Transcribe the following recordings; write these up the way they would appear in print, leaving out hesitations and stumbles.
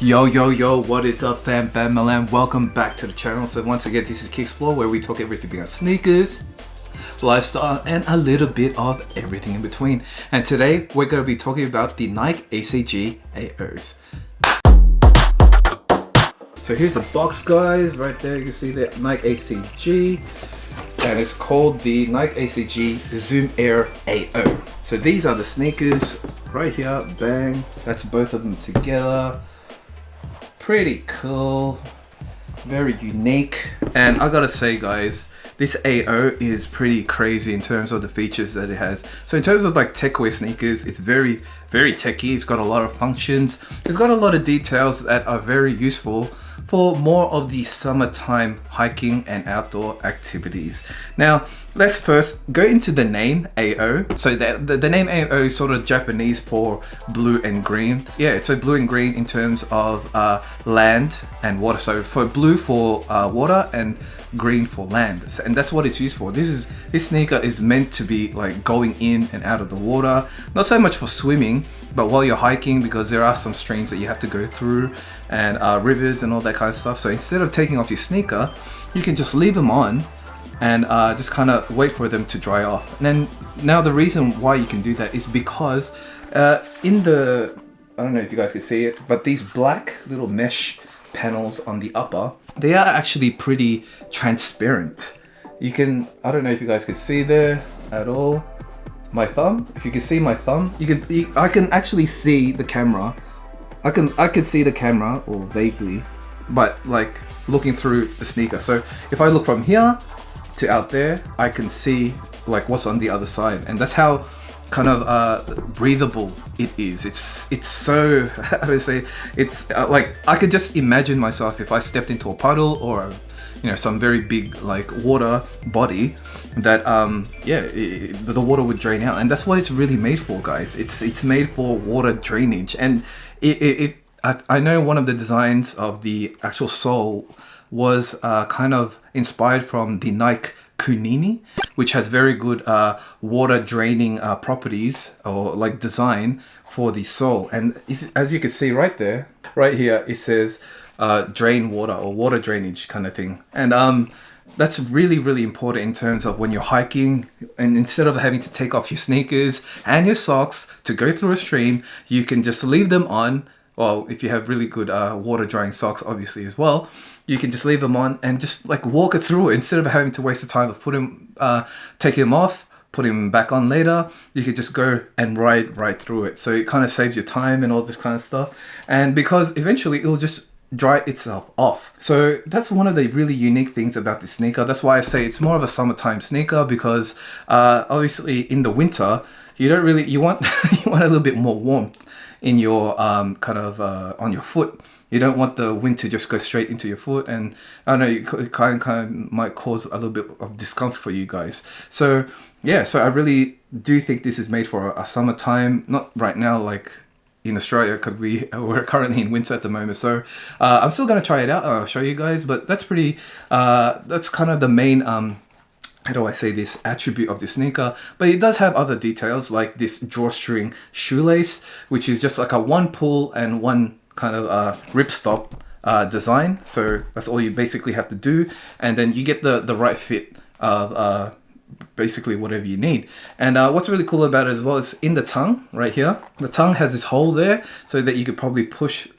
Yo, what is up fam, and welcome back to the channel. So once again, this is KIXPLORE, where we talk everything about sneakers, lifestyle, and a little bit of everything in between. And today, we're going to be talking about the Nike ACG AOs. So here's the box, guys. Right there, you can see the Nike ACG. And it's called the Nike ACG Zoom Air AO. So these are the sneakers right here, bang. That's both of them together. Pretty cool, very unique. And I gotta say guys, this AO is pretty crazy in terms of the features that it has. So in terms of like tech wear sneakers, it's very techy. It's got a lot of functions. It's got a lot of details that are very useful for more of the summertime hiking and outdoor activities. Now, let's first go into the name AO. So the name AO is sort of Japanese for blue and green. Yeah, it's a blue and green in terms of land and water. So for blue for water and green for land, and that's what it's used for. This sneaker is meant to be like going in and out of the water, not so much for swimming, but while you're hiking, because there are some streams that you have to go through and rivers and all that kind of stuff. So instead of taking off your sneaker, you can just leave them on and just kind of wait for them to dry off. And then now the reason why you can do that is because in the, I don't know if you guys can see it, but these black little mesh panels on the upper, they are actually pretty transparent. You can, I don't know if you guys can see there at all, my thumb. If you can see my thumb, I can actually see the camera. I can see the camera, or vaguely, but like looking through the sneaker. So if I look from here to out there, I can see like what's on the other side, and that's how kind of breathable it is. It's so, how do I say, it's like I could just imagine myself if I stepped into a puddle or some very big like water body, that the water would drain out. And that's what it's really made for, guys. It's made for water drainage. And I know one of the designs of the actual sole was kind of inspired from the Nike Kunini, which has very good water draining properties, or like design for the sole. And as you can see right there, right here, it says drain water, or water drainage kind of thing. And that's really important in terms of when you're hiking, and instead of having to take off your sneakers and your socks to go through a stream, you can just leave them on. Well, if you have really good water drying socks, obviously, as well, you can just leave them on and just like walk it through it instead of having to waste the time of taking them off, putting them back on later. You could just go and ride right through it. So it kind of saves your time and all this kind of stuff. And because eventually it will just dry itself off. So that's one of the really unique things about this sneaker. That's why I say it's more of a summertime sneaker, because obviously in the winter, you want you want a little bit more warmth in your kind of on your foot. You don't want the wind to just go straight into your foot, and I don't know, it kind of might cause a little bit of discomfort for you guys. So yeah, so I really do think this is made for a summertime, not right now like in Australia, because we're currently in winter at the moment. So I'm still gonna try it out and I'll show you guys, but that's pretty that's kind of the main how do I say this, attribute of the sneaker. But it does have other details, like this drawstring shoelace, which is just like a one pull and one kind of ripstop design. So that's all you basically have to do, and then you get the right fit of basically whatever you need. And what's really cool about it as well is in the tongue right here, the tongue has this hole there so that you could probably put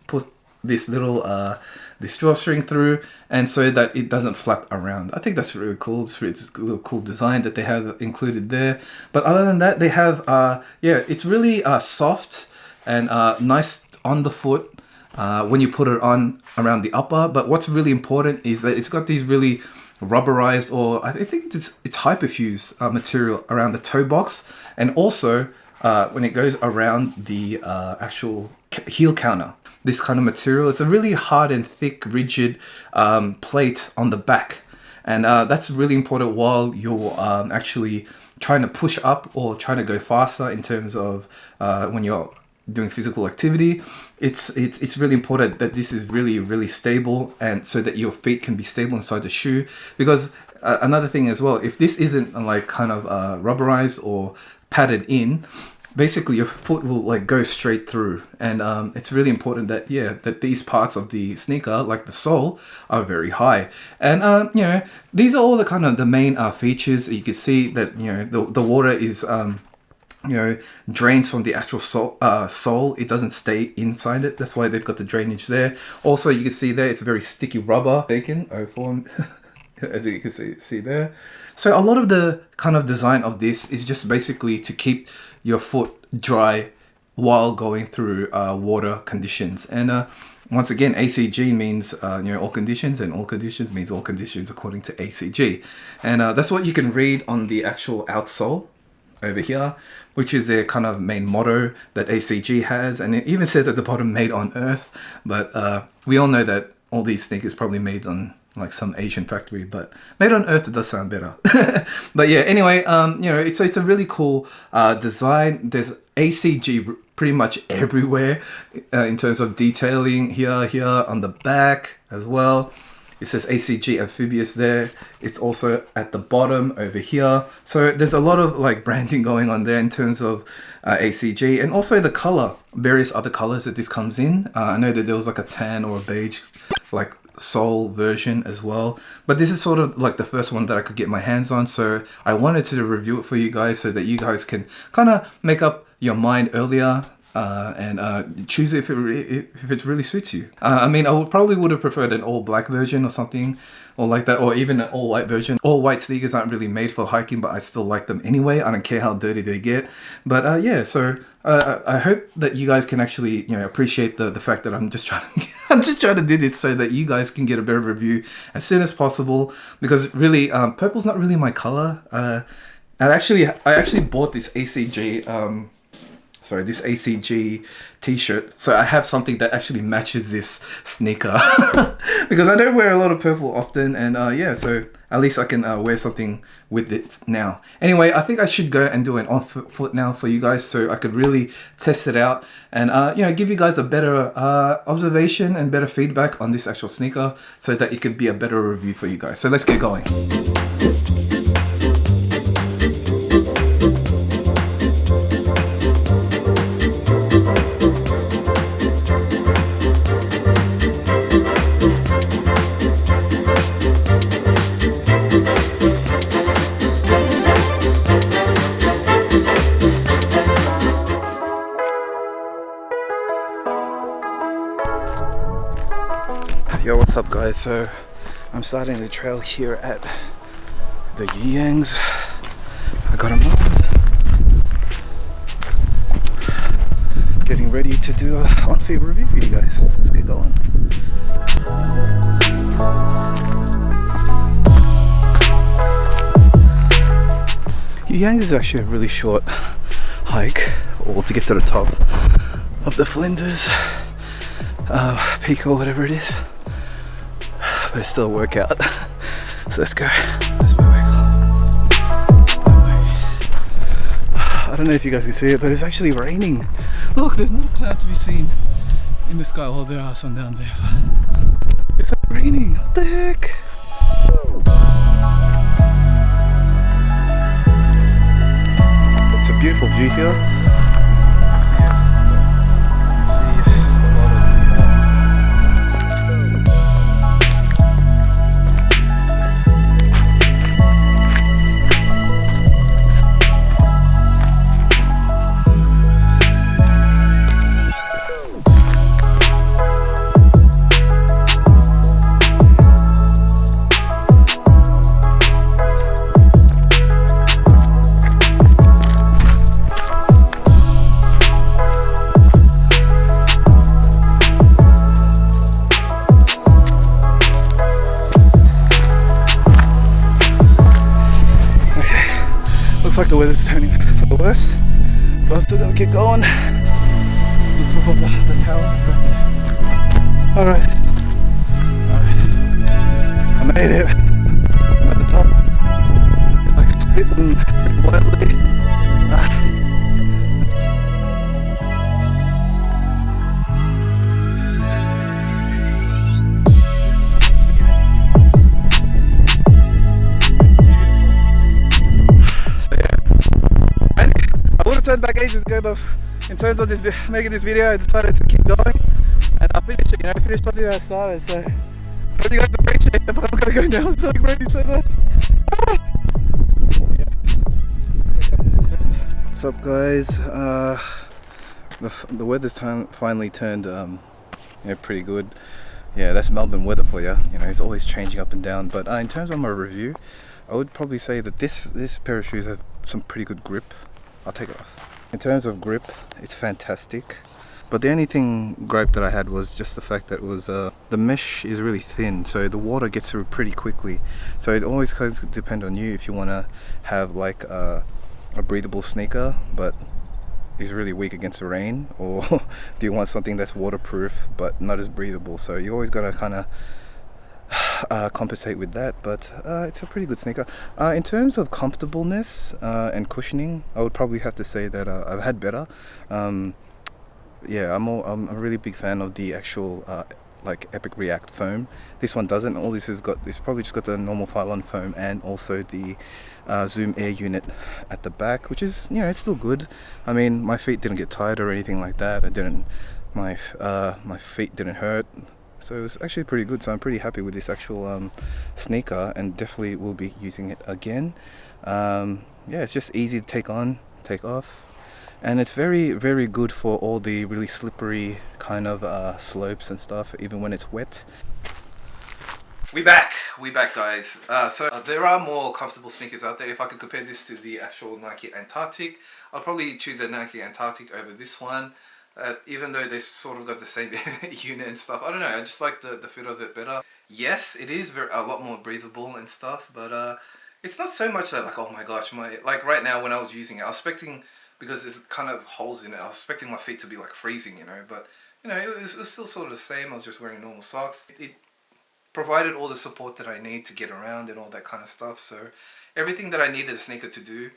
this little this drawstring through, and so that it doesn't flap around. I think that's really cool. It's a little cool design that they have included there. But other than that, they have it's really soft and nice on the foot when you put it on around the upper. But what's really important is that it's got these really rubberized, or I think it's hyperfuse material around the toe box, and also when it goes around the actual heel counter. This kind of material, it's a really hard and thick, rigid plate on the back, and that's really important while you're actually trying to push up or trying to go faster in terms of when you're doing physical activity. It's really important that this is really stable, and so that your feet can be stable inside the shoe. Because another thing as well, if this isn't like kind of rubberized or padded in, basically your foot will like go straight through, and it's really important that that these parts of the sneaker, like the sole, are very high. And you know, these are all the kind of the main features. You can see that, you know, the water is you know, drains from the actual sole. It doesn't stay inside it. That's why they've got the drainage there. Also, you can see there it's very sticky rubber. As you can see there. So a lot of the kind of design of this is just basically to keep your foot dry while going through water conditions. And once again, ACG means you know, all conditions, and all conditions means all conditions according to ACG. And that's what you can read on the actual outsole over here, which is their kind of main motto that ACG has. And it even says at the bottom, made on Earth. But we all know that all these sneakers probably made on like some Asian factory, but made on Earth, it does sound better. But yeah, anyway, you know, it's a really cool design. There's ACG pretty much everywhere in terms of detailing. Here on the back as well. It says ACG Amphibious there. It's also at the bottom over here. So there's a lot of like branding going on there in terms of ACG, and also the color, various other colors that this comes in. I know that there was like a tan or a beige like sole version as well, but this is sort of like the first one that I could get my hands on, so I wanted to review it for you guys so that you guys can kind of make up your mind earlier and choose if it really suits you. I mean, I probably would have preferred an all black version or something, or like that, or even an all white version. All white sneakers aren't really made for hiking, but I still like them anyway. I don't care how dirty they get. But yeah, so I hope that you guys can actually, you know, appreciate the fact that I'm just trying to do this so that you guys can get a better review as soon as possible, because really purple's not really my color. I actually bought this ACG this ACG t-shirt, so I have something that actually matches this sneaker because I don't wear a lot of purple often, and yeah, so at least I can wear something with it now. Anyway, I think I should go and do an on foot now for you guys, so I could really test it out and you know, give you guys a better observation and better feedback on this actual sneaker, so that it could be a better review for you guys. So let's get going. Yo, what's up guys? So I'm starting the trail here at the Yangs. I got them on. Getting ready to do an on-feet review for you guys. Let's get going. Yangs is actually a really short hike, or to get to the top of the Flinders peak or whatever it is. But it's still a workout. So let's go. That's my way. I don't know if you guys can see it, but it's actually raining. Look, there's not a cloud to be seen in the sky. Well, there are some down there. It's like raining. What the heck? It's a beautiful view here. See it. You can see a lot of like the weather's turning for the worse, but I'm still gonna keep going. The top of the tower is right there. Alright, I made it. I'm at the top. It's like spitting pretty wildly. turned like ages ago, but in terms of this making this video, I decided to keep going, and I finished it. You know, I finished something that I started. So I hope you guys appreciate it. But I'm gonna go now. It's like raining so much. What's up, guys? The weather's finally turned pretty good. Yeah, that's Melbourne weather for you. You know, it's always changing up and down. But in terms of my review, I would probably say that this pair of shoes have some pretty good grip. I'll take it off. In terms of grip, it's fantastic. But the only gripe that I had was just the fact that it was the mesh is really thin, so the water gets through pretty quickly. So it always kind of depends on you if you want to have like a breathable sneaker, but is really weak against the rain, or do you want something that's waterproof but not as breathable? So you always got to kind of compensate with that. But it's a pretty good sneaker. In terms of comfortableness and cushioning, I would probably have to say that I've had better. Yeah, I'm a really big fan of the actual like Epic React foam. This one doesn't. All this has got, it's probably just got the normal Phylon foam and also the Zoom Air unit at the back, which is, you know, it's still good. I mean, my feet didn't get tired or anything like that. My feet didn't hurt, so it was actually pretty good. So I'm pretty happy with this actual sneaker, and definitely will be using it again. Yeah, it's just easy to take on, take off. And it's very, very good for all the really slippery kind of slopes and stuff, even when it's wet. We back guys. So there are more comfortable sneakers out there. If I could compare this to the actual Nike Antarctic, I'll probably choose the Nike Antarctic over this one. Even though they sort of got the same unit and stuff. I don't know, I just like the fit of it better. Yes, it is a lot more breathable and stuff, but it's not so much that like, oh my gosh, like right now when I was using it, I was expecting, because there's kind of holes in it, I was expecting my feet to be like freezing, you know, but you know, it was still sort of the same. I was just wearing normal socks. It provided all the support that I need to get around and all that kind of stuff. So everything that I needed a sneaker to do,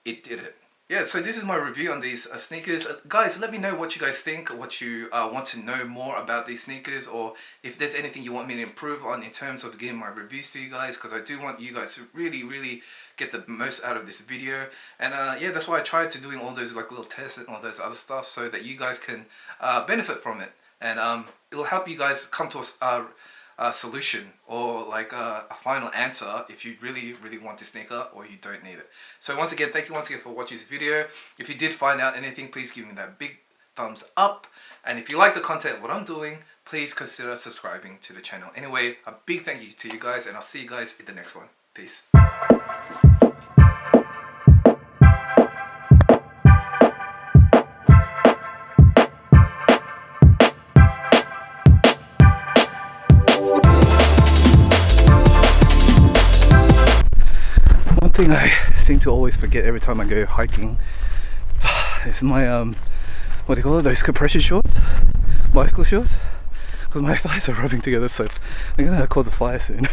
it did it. Yeah, so this is my review on these sneakers. Guys, let me know what you guys think, what you want to know more about these sneakers, or if there's anything you want me to improve on in terms of giving my reviews to you guys, because I do want you guys to really, really get the most out of this video. And yeah, that's why I tried to doing all those like little tests and all those other stuff, so that you guys can benefit from it. And it will help you guys come to a solution, or like a final answer if you really, really want this sneaker or you don't need it. So once again, thank you once again for watching this video. If you did find out anything, please give me that big thumbs up. And if you like the content, what I'm doing, please consider subscribing to the channel. Anyway, a big thank you to you guys, and I'll see you guys in the next one. Peace. One thing I seem to always forget every time I go hiking is my what do you call it, those compression shorts, bicycle shorts, because my thighs are rubbing together, so I'm gonna cause a fire soon.